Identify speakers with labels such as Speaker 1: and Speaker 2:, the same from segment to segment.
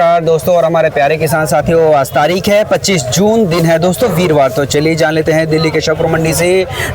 Speaker 1: नमस्कार दोस्तों और हमारे प्यारे किसान साथियों, आज तारीख है 25 जून, दिन है दोस्तों वीरवार। तो चलिए जान लेते हैं दिल्ली के शक्कर मंडी से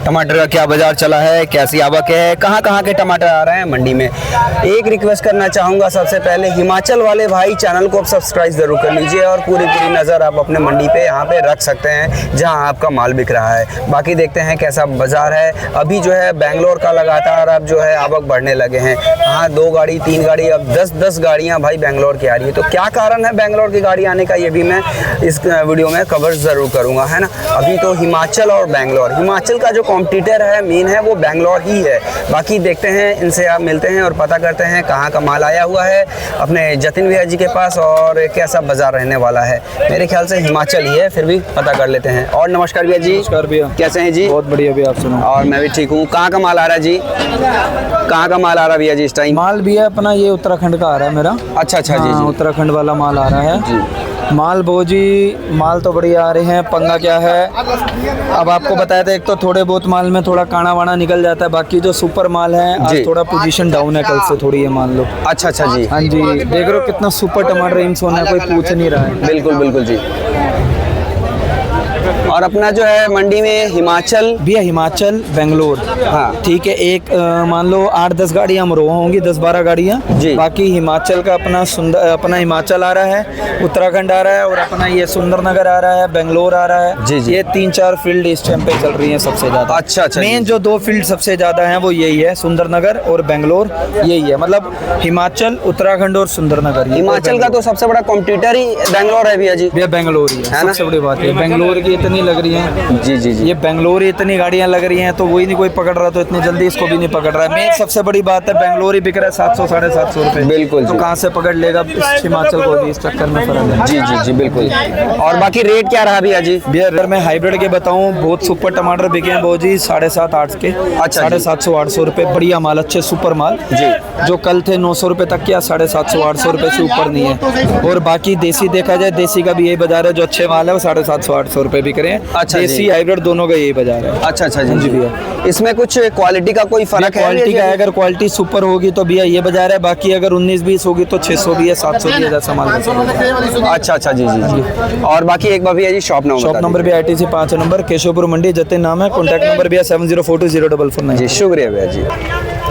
Speaker 1: टमाटर का क्या बाजार चला है, कैसी आवक है, कहाँ के टमाटर आ रहे हैं मंडी में। एक रिक्वेस्ट करना चाहूँगा, सबसे पहले हिमाचल वाले भाई चैनल को आप सब्सक्राइब ज़रूर कर लीजिए और पूरी नज़र आप अपने मंडी पे यहाँ पे रख सकते हैं जहाँ आपका माल बिक रहा है। बाकी देखते हैं कैसा बाजार है। अभी जो है बेंगलोर का लगातार अब जो है आवक बढ़ने लगे हैं। हाँ, 2 गाड़ी 3 गाड़ी अब 10 गाड़ियाँ भाई बेंगलोर की आ रही है। तो क्या कारण है बेंगलोर की गाड़ी आने का, ये भी मैं इस वीडियो में कवर ज़रूर करूँगा, है ना। अभी तो हिमाचल और बेंगलोर, हिमाचल का जो कॉम्पिटिटर है मेन है वो बेंगलोर ही है। बाकी देखते हैं, इनसे आप मिलते हैं और पता करते हैं कहाँ का माल आया हुआ है अपने जतिन भैया जी के पास और कैसा बाजार रहने वाला है। मेरे ख्याल से हिमाचल ही है, फिर भी पता कर लेते हैं। और नमस्कार भैया जी।
Speaker 2: नमस्कार भैया,
Speaker 1: कैसे हैं जी?
Speaker 2: बहुत बढ़िया भैया, आप सुनो।
Speaker 1: और मैं भी ठीक हूँ। कहाँ का माल आ रहा है जी? कहाँ का माल आ रहा है भैया जी इस टाइम?
Speaker 2: माल भी है अपना, ये उत्तराखंड का आ रहा है मेरा।
Speaker 1: अच्छा जी जी।
Speaker 2: उत्तराखंड वाला माल आ रहा है
Speaker 1: जी।
Speaker 2: माल भोजी, माल तो बढ़िया आ रहे हैं। पंगा क्या है, अब आपको बताया था, एक तो थोड़े बहुत माल में थोड़ा काना वाना निकल जाता है, बाकी जो सुपर माल है आज थोड़ा पोजीशन डाउन है कल से थोड़ी है, मान लो।
Speaker 1: अच्छा जी।
Speaker 2: हाँ जी, देख रहे हो कितना सुपर टमाटर इन सोना, कोई पूछ नहीं रहा है।
Speaker 1: बिल्कुल जी। और अपना जो है मंडी में हिमाचल
Speaker 2: भैया, हिमाचल बेंगलोर,
Speaker 1: हाँ
Speaker 2: ठीक है। एक मान लो 8-10 गाड़ियाँ अमरोहा होंगी, 10-12 गाड़ियाँ जी। बाकी हिमाचल का अपना हिमाचल आ रहा है, उत्तराखंड आ रहा है और अपना ये सुंदरनगर आ रहा है, बेंगलोर आ रहा है
Speaker 1: जी।
Speaker 2: ये 3-4 फील्ड इस टाइम पे चल रही हैं सबसे ज्यादा।
Speaker 1: अच्छा
Speaker 2: मेन जो 2 फील्ड सबसे ज्यादा हैं वो यही है, सुंदरनगर और बेंगलोर, यही है। मतलब हिमाचल, उत्तराखंड और सुंदरनगर।
Speaker 1: हिमाचल का तो सबसे बड़ा कॉम्पिटिटर ही बेंगलोर है भैया जी।
Speaker 2: भैया बेंगलोर ही है, सबसे बड़ी बात है। बेंगलोर की इतनी लग रही है
Speaker 1: जी।
Speaker 2: ये बेंगलोर ही इतनी गाड़ियां लग रही हैं तो वही नहीं कोई पकड़ रहा, तो इतनी जल्दी इसको भी नहीं पकड़ रहा है। मेन सबसे बड़ी बात है बेंगलोर ही बिक रहा है 700-750 रुपए।
Speaker 1: बिल्कुल
Speaker 2: तो कहाँ से पकड़ लेगा हिमाचल को भी, इस चक्कर में फर्क है।
Speaker 1: जी बिल्कुल। और बाकी रेट क्या रहा भैया जी?
Speaker 2: भैया अगर मैं हाइब्रिड के बताऊं, बहुत सुपर टमाटर बिके हैं बहुत जी, 750-800 के।
Speaker 1: अच्छा,
Speaker 2: 750-800 रुपए बढ़िया माल, अच्छे सुपर माल जी। जो कल थे 900 रुपए तक किया, 750-800 रुपए से ऊपर नहीं है। और बाकी देसी देखा जाए, देसी का भी यही बाजार है, जो अच्छे माल है वो 750-800 रुपए बिक रहे हैं।
Speaker 1: अच्छा,
Speaker 2: देसी हाइब्रिड दोनों का यही बाजार है।
Speaker 1: अच्छा जी भैया। इसमें कुछ क्वालिटी का कोई फर्क है?
Speaker 2: क्वालिटी का अगर क्वालिटी सुपर होगी तो भैया ये बाजार है, बाकी अगर 19-20 होगी तो 600 भी है, 700 भी है, जैसा माल।
Speaker 1: अच्छा जी। और बाकी एक बार भैया जी शॉप
Speaker 2: नंबर भी ITC 5 नंबर, केशवपुर मंडी, जतिन नाम है। कॉन्टैक्ट नंबर भैया 7042040449
Speaker 1: जी। शुक्रिया भैया जी।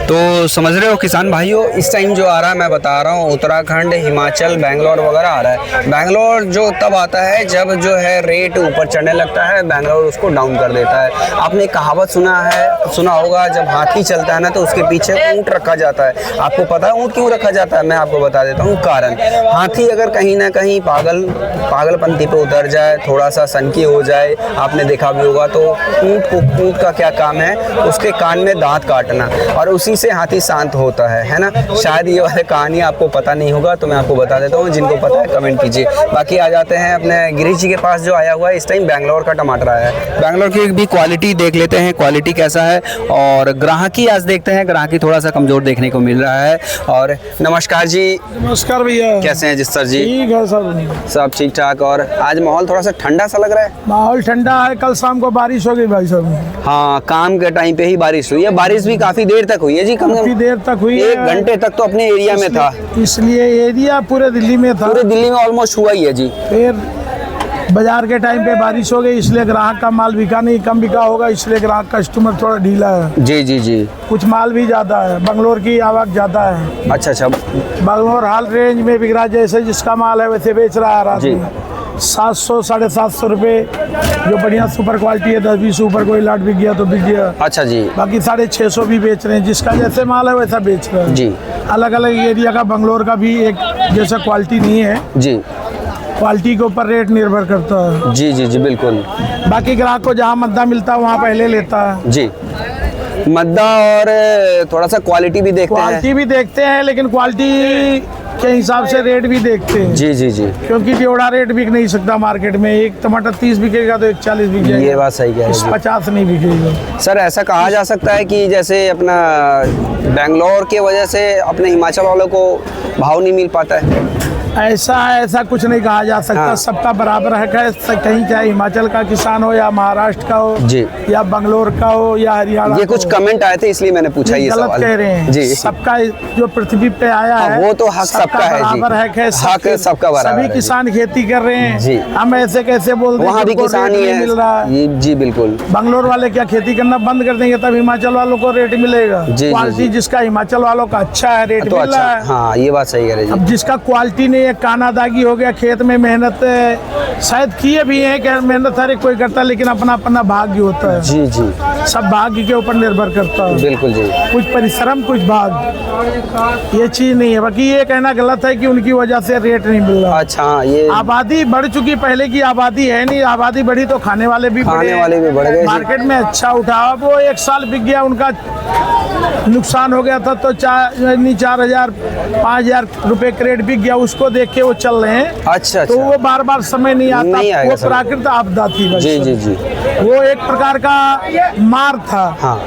Speaker 1: तो समझ रहे हो किसान भाइयों, इस टाइम जो आ रहा है मैं बता रहा हूँ, उत्तराखंड, हिमाचल, बेंगलोर वगैरह आ रहा है। बेंगलोर जो तब आता है जब जो है रेट ऊपर चढ़ने लगता है, बेंगलोर उसको डाउन कर देता है। आपने कहावत सुना होगा, जब हाथी चलता है ना तो उसके पीछे ऊँट रखा जाता है। आपको पता है ऊँट क्यों रखा जाता है? मैं आपको बता देता हूँ कारण। हाथी अगर कहीं ना कहीं पागलपंथी पे उतर जाए, थोड़ा सा सनकी हो जाए, आपने देखा भी होगा, तो ऊँट का क्या काम है, उसके कान में दांत काटना, और उसी से हाथी शांत होता है ना। शायद ये वाली कहानी आपको पता नहीं होगा, तो मैं आपको बता देता हूँ, जिनको पता है कमेंट कीजिए। बाकी आ जाते हैं अपने गिरीश जी के पास, जो आया हुआ है इस टाइम बेंगलोर का टमाटर आया है। बेंगलोर की भी क्वालिटी देख लेते हैं, क्वालिटी कैसा है, और ग्राहकी आज देखते हैं। ग्राहकी थोड़ा सा कमजोर देखने को मिल रहा है। और नमस्कार जी।
Speaker 3: नमस्कार भैया,
Speaker 1: कैसे हैं जिस सर जी?
Speaker 3: ठीक है सब
Speaker 1: ठीक ठाक। और आज माहौल थोड़ा सा ठंडा सा लग रहा है।
Speaker 3: माहौल ठंडा है, कल शाम को बारिश हो गई भाई साहब।
Speaker 1: हाँ, काम के टाइम पे ही बारिश हुई है। बारिश भी काफी देर तक हुई है जी,
Speaker 3: काफी देर तक हुई है।
Speaker 1: 1 घंटे तक तो अपने एरिया में था,
Speaker 3: इसलिए एरिया पूरे दिल्ली में था।
Speaker 1: पूरे दिल्ली में ऑलमोस्ट हुआ ही है जी।
Speaker 3: फिर बाजार के टाइम पे बारिश हो गई, इसलिए ग्राहक का माल बिका नहीं, कम बिका होगा, इसलिए ग्राहक कस्टमर थोड़ा ढीला है। जी। कुछ माल भी ज्यादा है, बेंगलोर की आवक ज्यादा है।
Speaker 1: अच्छा।
Speaker 3: बेंगलोर हाल रेंज में बिक रहा, जैसे जिसका माल है वैसे बेच रहा है आदमी। 700-750 रुपए जो बढ़िया सुपर क्वालिटी है, 10-20 ऊपर कोई लाट बिक गया तो बिक गया। अच्छा जी। बाकी 650 भी बेच रहे हैं, जिसका जैसे माल है वैसा बेच रहे हैं जी। अलग अलग एरिया का, बेंगलोर का भी एक जैसा क्वालिटी नहीं है जी। क्वालिटी के ऊपर रेट निर्भर करता है। जी बिल्कुल। बाकी ग्राहक को जहाँ मद्दा मिलता है वहाँ पहले लेता है जी।
Speaker 1: मद्दा और थोड़ा सा क्वालिटी भी देखते हैं,
Speaker 3: लेकिन क्वालिटी के हिसाब से रेट भी देखते हैं। जी। क्योंकि बेवड़ा रेट बिक नहीं सकता मार्केट में। एक टमाटर 30 बिकेगा तो एक 40 बिक जाएगा।
Speaker 1: ये बात सही कह रहे हैं।
Speaker 3: 50 नहीं बिकेगा।
Speaker 1: सर, ऐसा कहा जा सकता है कि जैसे अपना बेंगलोर के वजह से अपने हिमाचल वालों को भाव नहीं मिल पाता है?
Speaker 3: ऐसा कुछ नहीं कहा जा सकता।
Speaker 1: हाँ।
Speaker 3: सबका बराबर हक है। कहीं चाहे हिमाचल का किसान हो या महाराष्ट्र का हो
Speaker 1: जी।
Speaker 3: या बंगलोर का हो या हरियाणा
Speaker 1: ये कुछ कमेंट आए थे इसलिए मैंने पूछा ये
Speaker 3: गलत
Speaker 1: सवाल।
Speaker 3: कह रहे हैं।
Speaker 1: जी
Speaker 3: सबका जो पृथ्वी पे आया है
Speaker 1: वो तो हक सबका है जी।
Speaker 3: बराबर हक है।
Speaker 1: हक सबका बराबर
Speaker 3: सभी
Speaker 1: है
Speaker 3: किसान खेती कर रहे हैं
Speaker 1: जी।
Speaker 3: हम ऐसे कैसे बोल दें
Speaker 1: वहाँ भी
Speaker 3: उनको
Speaker 1: किसान
Speaker 3: रेट
Speaker 1: ही
Speaker 3: नहीं मिल रहा
Speaker 1: है जी बिल्कुल।
Speaker 3: बंगलोर वाले क्या खेती करना बंद कर देंगे तब हिमाचल वालों को रेट मिलेगा।
Speaker 1: जी,
Speaker 3: क्वालिटी
Speaker 1: जी।
Speaker 3: जिसका हिमाचल वालों का अच्छा है रेट
Speaker 1: तो
Speaker 3: मिल
Speaker 1: अच्छा
Speaker 3: रहा है।
Speaker 1: हाँ ये बात सही कह रहे जी।
Speaker 3: अब जिसका क्वालिटी नहीं है कानादागी हो गया खेत में मेहनत शायद किए भी हैं कि मेहनत हर एक कोई करता है लेकिन अपना अपना भाग्य होता है।
Speaker 1: जी जी
Speaker 3: सब भाग्य के ऊपर निर्भर करता है।
Speaker 1: बिल्कुल जी।
Speaker 3: कुछ परिश्रम कुछ भाग्य ये चीज नहीं है। बाकी ये कहना गलत है कि उनकी वजह से रेट नहीं मिल रहा।
Speaker 1: अच्छा हाँ ये
Speaker 3: आबादी बढ़ चुकी पहले की आबादी है नहीं। आबादी बढ़ी तो खाने वाले भी
Speaker 1: खाने
Speaker 3: बढ़े।
Speaker 1: वाले भी बढ़ गए जी।
Speaker 3: मार्केट में अच्छा उठा वो एक साल बिक गया उनका नुकसान हो गया था तो 4,000 5,000 रुपए क्रेट बिक गया उसको देख के वो चल रहे हैं।
Speaker 1: अच्छा
Speaker 3: तो
Speaker 1: अच्छा
Speaker 3: वो बार बार समय नहीं आता।
Speaker 1: नहीं आएगा
Speaker 3: वो
Speaker 1: समय।
Speaker 3: प्राकृतिक आपदा थी बस।
Speaker 1: जी जी जी
Speaker 3: वो एक प्रकार का मार था।
Speaker 1: हाँ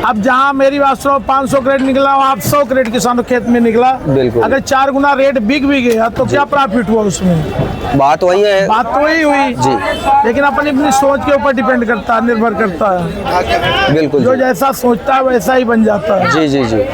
Speaker 3: अब जहाँ मेरी बात सुनो 500 क्रेट निकला वहाँ 100 क्रेट किसानों खेत में निकला।
Speaker 1: बिल्कुल।
Speaker 3: अगर 4 गुना रेट बिक भी गया तो क्या प्रॉफिट हुआ उसमें।
Speaker 1: बात वही है
Speaker 3: बात तो वही हुई
Speaker 1: जी।
Speaker 3: लेकिन अपनी अपनी सोच के ऊपर डिपेंड करता है निर्भर करता है।
Speaker 1: बिल्कुल
Speaker 3: जो
Speaker 1: जी।
Speaker 3: जैसा सोचता है वैसा ही बन जाता है।
Speaker 1: जी जी जी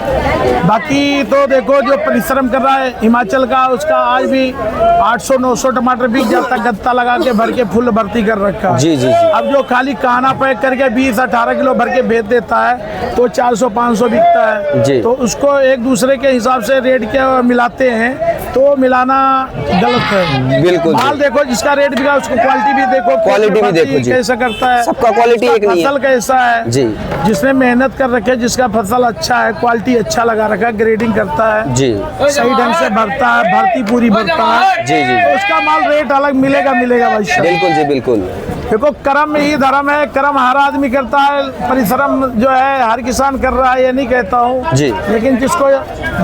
Speaker 3: बाकी तो देखो जो परिश्रम कर रहा है हिमाचल का उसका आज भी 800-900 टमाटर बिक जाता है गत्ता लगा के भर के फुल भर्ती कर रखा है।
Speaker 1: जी जी जी
Speaker 3: अब जो खाली काना पैक करके 20-18 किलो भर के भेज देता है तो 400-500 बिकता है।
Speaker 1: जी।
Speaker 3: तो उसको एक दूसरे के हिसाब से रेट के मिलाते हैं तो मिलाना गलत है।
Speaker 1: बिल्कुल
Speaker 3: माल
Speaker 1: जी।
Speaker 3: देखो जिसका रेट बिका उसको क्वालिटी भी देखो
Speaker 1: क्वालिटी भी देखो जी।
Speaker 3: कैसा करता है
Speaker 1: सबका क्वालिटी
Speaker 3: उसका
Speaker 1: एक नहीं है।
Speaker 3: फसल कैसा है
Speaker 1: जी।
Speaker 3: जिसने मेहनत कर रखे जिसका फसल अच्छा है क्वालिटी अच्छा लगा रखा है ग्रेडिंग करता है
Speaker 1: जी
Speaker 3: सही ढंग से भरता है भर्ती पूरी भरता है
Speaker 1: जी जी
Speaker 3: तो उसका माल रेट अलग मिलेगा भाई साहब।
Speaker 1: बिल्कुल जी बिल्कुल।
Speaker 3: देखो कर्म ही धर्म है। कर्म हर आदमी करता है परिश्रम जो है हर किसान कर रहा है ये नहीं कहता हूँ
Speaker 1: जी।
Speaker 3: लेकिन जिसको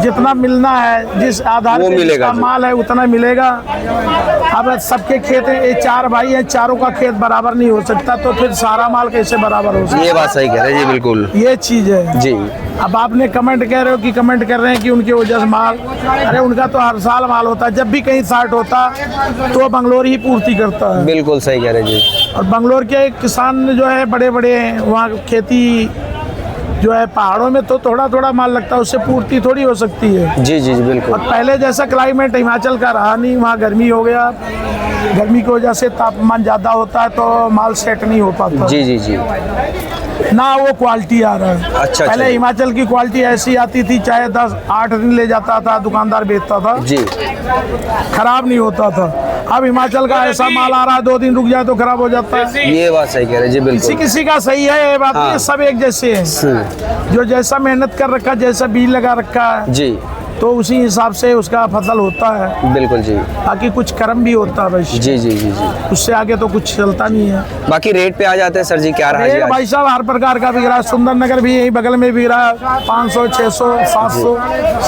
Speaker 3: जितना मिलना है जिस आधार
Speaker 1: वो
Speaker 3: पे
Speaker 1: मिलेगा
Speaker 3: जिसका
Speaker 1: जी।
Speaker 3: माल है उतना मिलेगा। अब सबके खेत ये 4 भाई हैं चारों का खेत बराबर नहीं हो सकता तो फिर सारा माल कैसे बराबर हो सकता
Speaker 1: ये बात सही कह रहे हैं जी बिल्कुल।
Speaker 3: ये चीज है
Speaker 1: जी
Speaker 3: अब आपने कमेंट कह रहे हो कि कमेंट कर रहे हैं कि उनकी वजह से माल अरे उनका तो हर साल माल होता है जब भी कहीं शार्ट होता तो बंगलोर ही पूर्ति करता है।
Speaker 1: बिल्कुल सही कह रहे हैं जी।
Speaker 3: और बंगलोर के किसान जो है बड़े बड़े हैं वहाँ खेती जो है पहाड़ों में तो थोड़ा थोड़ा माल लगता है उससे पूर्ति थोड़ी हो सकती है।
Speaker 1: जी जी जी
Speaker 3: और
Speaker 1: बिल्कुल।
Speaker 3: पहले जैसा क्लाइमेट हिमाचल का रहा नहीं वहाँ गर्मी हो गया गर्मी की वजह से तापमान ज़्यादा होता है तो माल सेट नहीं हो पाता
Speaker 1: जी जी जी
Speaker 3: ना वो क्वालिटी आ रहा है।
Speaker 1: अच्छा,
Speaker 3: पहले
Speaker 1: अच्छा।
Speaker 3: हिमाचल की क्वालिटी ऐसी आती थी चाहे 10-8 दिन ले जाता था दुकानदार बेचता था
Speaker 1: जी
Speaker 3: खराब नहीं होता था। अब हिमाचल का ऐसा माल आ रहा है 2 दिन रुक जाए तो खराब हो जाता है।
Speaker 1: ये बात सही कह रहे हैं जी
Speaker 3: किसी
Speaker 1: बिल्कुल।
Speaker 3: किसी का सही है ये बात नहीं है,
Speaker 1: हाँ।
Speaker 3: सब एक जैसे हैं। जो जैसा मेहनत कर रखा जैसा बीज लगा रखा है
Speaker 1: जी
Speaker 3: तो उसी हिसाब से उसका फसल होता है।
Speaker 1: बिल्कुल जी
Speaker 3: बाकी कुछ कर्म भी होता है भाई
Speaker 1: जी जी जी जी।
Speaker 3: उससे आगे तो कुछ चलता नहीं है।
Speaker 1: बाकी रेट पे आ जाते हैं सर जी क्या रहा जी
Speaker 3: रेट
Speaker 1: आज?
Speaker 3: भाई साहब हर प्रकार का बिक रहा है। सुंदर नगर भी यही बगल में बिक रहा है 500 600 700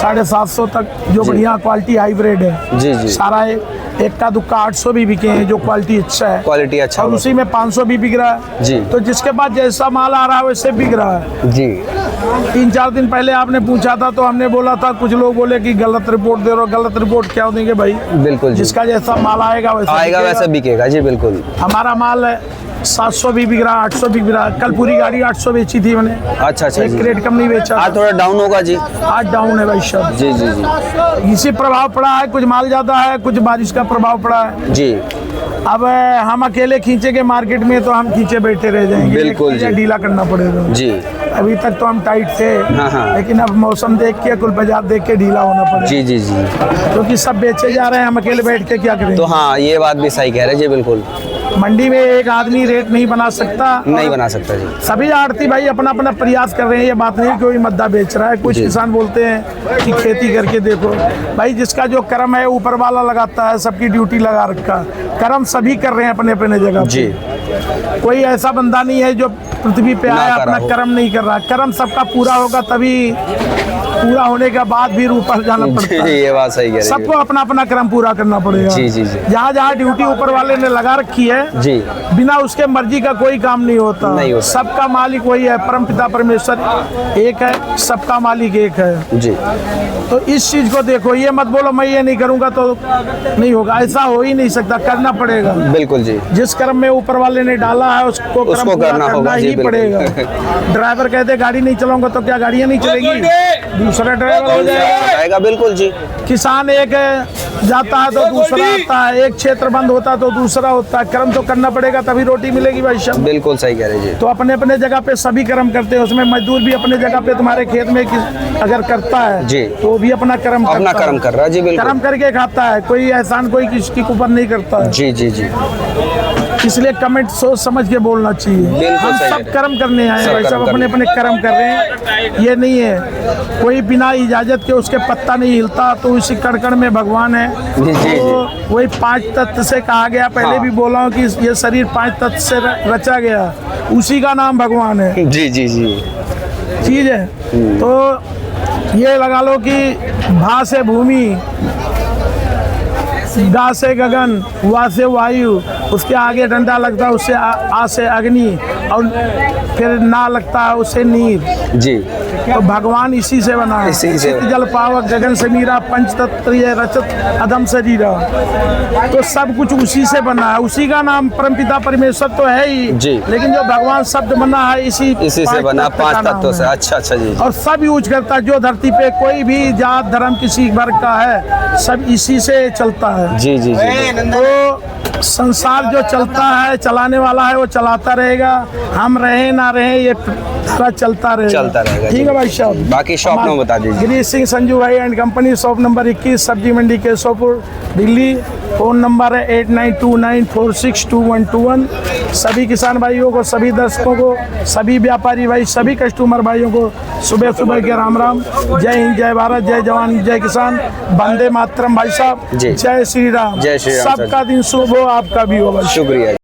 Speaker 3: 750 तक जो बढ़िया क्वालिटी हाइब्रिड है।
Speaker 1: जी जी
Speaker 3: सारा एक का दुक्का 800 भी बिके हैं जो क्वालिटी अच्छा है
Speaker 1: क्वालिटी अच्छा
Speaker 3: और
Speaker 1: होगा।
Speaker 3: उसी में 500 भी बिक रहा है।
Speaker 1: जी।
Speaker 3: तो जिसके पास जैसा माल आ रहा है वैसे बिक रहा है।
Speaker 1: जी
Speaker 3: 3-4 दिन पहले आपने पूछा था तो हमने बोला था कुछ लोग बोले कि गलत रिपोर्ट दे रहे हो। गलत रिपोर्ट क्या देंगे भाई
Speaker 1: बिल्कुल जी।
Speaker 3: जिसका जैसा माल आएगा वैसा
Speaker 1: आएगा
Speaker 3: बिकेगा।
Speaker 1: वैसे बिकेगा जी बिल्कुल।
Speaker 3: हमारा माल 700 भी बिक रहा 800 भी बिक रहा। कल पूरी गाड़ी 800 बेची थी मैंने
Speaker 1: अच्छा अच्छा
Speaker 3: एक
Speaker 1: जी।
Speaker 3: क्रेट कम नहीं बेचा।
Speaker 1: आज थोड़ा डाउन होगा जी।
Speaker 3: आज डाउन है भाई साहब।
Speaker 1: जी जी जी
Speaker 3: इसी प्रभाव पड़ा है कुछ माल ज्यादा है कुछ बारिश का प्रभाव पड़ा है।
Speaker 1: जी
Speaker 3: अब हम अकेले खींचेंगे मार्केट में तो हम खींचे बैठे रह जाएंगे।
Speaker 1: बिल्कुल
Speaker 3: ये
Speaker 1: जी।
Speaker 3: ढीला करना पड़ेगा।
Speaker 1: जी
Speaker 3: अभी तक तो हम टाइट थे
Speaker 1: हाँ, हाँ।
Speaker 3: लेकिन अब मौसम देख के कुल बाजार देख के ढीला होना पड़ेगा
Speaker 1: जी जी जी।
Speaker 3: क्योंकि सब बेचे जा रहे हैं हम अकेले बैठ के क्या करेंगे।
Speaker 1: तो हाँ ये बात भी सही कह रहे हैं जी बिल्कुल।
Speaker 3: मंडी में एक आदमी रेट नहीं बना सकता।
Speaker 1: नहीं बना सकता जी।
Speaker 3: सभी आड़ती भाई अपना अपना प्रयास कर रहे हैं। ये बात नहीं कोई मद्दा बेच रहा है। कुछ
Speaker 1: जी।
Speaker 3: किसान बोलते हैं कि खेती करके देखो भाई जिसका जो कर्म है ऊपर वाला लगाता है सबकी ड्यूटी लगा रखा। कर्म सभी कर रहे हैं अपने अपने जगह पे।
Speaker 1: जी
Speaker 3: कोई ऐसा बंदा नहीं है जो पृथ्वी पे
Speaker 1: ना
Speaker 3: आया
Speaker 1: करा
Speaker 3: अपना
Speaker 1: हो।
Speaker 3: कर्म नहीं कर रहा। कर्म सबका पूरा होगा तभी पूरा होने के बाद भी ऊपर जाना पड़ता है।
Speaker 1: ये बात सही कह रही
Speaker 3: सबको अपना अपना कर्म पूरा करना पड़ेगा।
Speaker 1: जी, जी, जी।
Speaker 3: जहाँ जहाँ ड्यूटी ऊपर वाले ने लगा रखी है
Speaker 1: जी।
Speaker 3: बिना उसके मर्जी का कोई काम नहीं होता।
Speaker 1: नहीं होता।
Speaker 3: सबका मालिक वही है, परम पिता परमेश्वर एक है, सबका मालिक एक है।
Speaker 1: जी।
Speaker 3: तो इस चीज को देखो, ये मत बोलो मैं ये नहीं करूंगा तो नहीं होगा, ऐसा हो ही नहीं सकता, करना पड़ेगा।
Speaker 1: बिल्कुल जी।
Speaker 3: जिस कर्म में ऊपर वाले ने डाला है उसको कर्म पूरा
Speaker 1: करना होगा, जी,
Speaker 3: ही
Speaker 1: बिल्कुल।
Speaker 3: पड़ेगा। ड्राइवर कहते गाड़ी नहीं चलाऊंगा तो क्या गाड़ियां नहीं चलेगी? दूसरा ड्राइवर हो जाएगा।
Speaker 1: आएगा, बिल्कुल जी।
Speaker 3: किसान एक जाता है तो दूसरा आता है, एक क्षेत्र बंद होता है तो दूसरा होता है। कर्म तो करना पड़ेगा तभी रोटी मिलेगी भाई साहब।
Speaker 1: बिल्कुल सही कह रहे जी।
Speaker 3: तो अपने अपने जगह पे सभी कर्म करते हैं, उसमें मजदूर भी अपने जगह पे तुम्हारे खेत में अगर करता है
Speaker 1: जी,
Speaker 3: तो वो भी अपना कर्म
Speaker 1: अपना कर्म कर रहा है जी, बिल्कुल।
Speaker 3: कर्म करके खाता है, कोई एहसान कोई किसकी ऊपर नहीं करता है।
Speaker 1: जी, जी, जी।
Speaker 3: इसलिए कमेंट सोच समझ के बोलना चाहिए।
Speaker 1: बिल्कुल
Speaker 3: हम
Speaker 1: सही
Speaker 3: सब
Speaker 1: है।
Speaker 3: कर्म करने आए हैं
Speaker 1: सब
Speaker 3: भाई
Speaker 1: कर्म
Speaker 3: साहब, अपने
Speaker 1: करने।
Speaker 3: अपने कर्म कर रहे हैं। ये नहीं है कोई बिना इजाजत के उसके पत्ता नहीं हिलता, तो उसी कड़कड़ में भगवान है।
Speaker 1: जी, जी,
Speaker 3: तो वही 5 तत्व से कहा गया, पहले
Speaker 1: हाँ।
Speaker 3: भी बोला हूँ कि ये शरीर 5 तत्व से रचा गया, उसी का नाम भगवान है।
Speaker 1: जी, जी, जी।
Speaker 3: चीज है तो ये लगा लो कि भा से भूमि, गा से गगन, वा से वायु, उसके आगे डंडा लगता है उससे आ से अग्नि, और फिर ना लगता है उससे नीर।
Speaker 1: जी।
Speaker 3: तो भगवान इसी से बना है।
Speaker 1: इसी से।
Speaker 3: चित्त जल पावक गगन से मीरा, पंच तत्व ये रचत अदम शरीरा। तो सब कुछ उसी से बना है, उसी का नाम परमपिता परमेश्वर तो है ही
Speaker 1: जी।
Speaker 3: लेकिन जो भगवान शब्द बना है इसी
Speaker 1: से
Speaker 3: पांच
Speaker 1: बना,
Speaker 3: तत्व
Speaker 1: 5
Speaker 3: का नाम
Speaker 1: तत्वों से।
Speaker 3: है।
Speaker 1: अच्छा, अच्छा जी।
Speaker 3: और सब यूज करता है, जो धरती पे कोई भी जात धर्म किसी वर्ग का है, सब इसी से चलता है।
Speaker 1: जी, जी, जी।
Speaker 3: तो संसार जो चलता है, चलाने वाला है वो चलाता रहेगा, हम रहे ना रहे ये धारा चलता रहेगा। ठीक है भाई साहब।
Speaker 1: बाकी शॉप नंबर बता दीजिए।
Speaker 3: गिरीश सिंह संजू भाई एंड कंपनी, शॉप नंबर 21, सब्जी मंडी केशवपुर, दिल्ली। फोन नंबर है 8929462121। सभी किसान भाइयों को, सभी दर्शकों को, सभी व्यापारी भाई, सभी कस्टमर भाइयों को सुबह सुबह के राम राम। जय हिंद, जय भारत, जय जवान, जय किसान, वंदे मातरम भाई साहब।
Speaker 1: जी।
Speaker 3: जय श्री राम।
Speaker 1: जय श्री राम सर।
Speaker 3: सबका दिन शुभ हो, आपका भी हो भाई।
Speaker 1: शुक्रिया।